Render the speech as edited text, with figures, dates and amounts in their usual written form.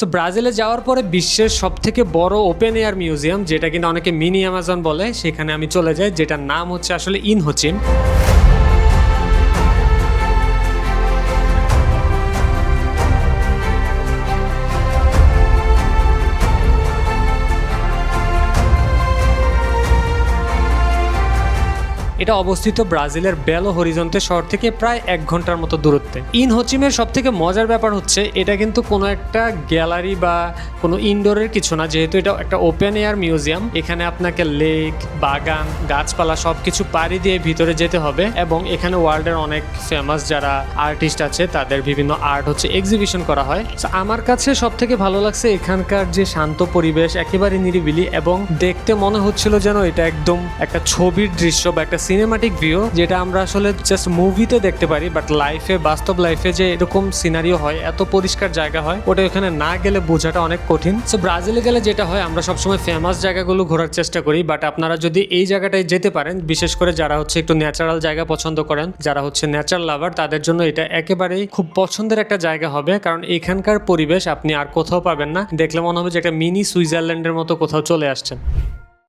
তো ব্রাজিলে যাওয়ার পরে বিশ্বের সবথেকে বড় ওপেন এয়ার মিউজিয়াম, যেটা কিনা অনেকে মিনি অ্যামাজন বলে, সেখানে আমি চলে যাই, যেটার নাম হচ্ছে আসলে ইনহোচিম। এটা অবস্থিত ব্রাজিলের বেলো হরিজন্তে শহর থেকে প্রায় 1 ঘন্টার মতো দূরত্বে। ইনহোচিমের সব থেকে মজার ব্যাপার হচ্ছে এটা কিন্তু কোনো একটা গ্যালারি বা কোনো ইনডোরের কিছু না, যেহেতু এটা একটা ওপেন এয়ার মিউজিয়াম। এখানে আপনাকে লেক, বাগান, গাছপালা সবকিছু পাড়ি দিয়ে ভিতরে যেতে হবে, এবং এখানে ওয়ার্ল্ডের অনেক ফেমাস যারা আর্টিস্ট আছে তাদের বিভিন্ন আর্ট হচ্ছে এক্সিবিশন করা হয়। আমার কাছে সব থেকে ভালো লাগছে এখানকার যে শান্ত পরিবেশ, একেবারে নিরিবিলি, এবং দেখতে মনে হচ্ছিল যেন এটা একদম একটা ছবির দৃশ্য বা একটা সিনেমাটিক ভিউ, যেটা আমরা আসলে জাস্ট মুভিতে দেখতে পারি, বাট লাইফে, বাস্তব লাইফে যে এরকম সিনারিও হয়, এত পরিষ্কার জায়গা হয়, ওটা এখানে না গেলে বোঝাটা অনেক কঠিন। সো ব্রাজিলে গেলে যেটা হয়, আমরা সবসময় ফেমাস জায়গাগুলো ঘোরার চেষ্টা করি, বাট আপনারা যদি এই জায়গাটায় যেতে পারেন, বিশেষ করে যারা হচ্ছে একটু ন্যাচারাল জায়গা পছন্দ করেন, যারা হচ্ছে ন্যাচারাল লাভার, তাদের জন্য এটা একেবারেই খুব পছন্দের একটা জায়গা হবে, কারণ এখানকার পরিবেশ আপনি আর কোথাও পাবেন না। দেখলে মনে হবে যে একটা মিনি সুইজারল্যান্ডের মতো কোথাও চলে আসছেন।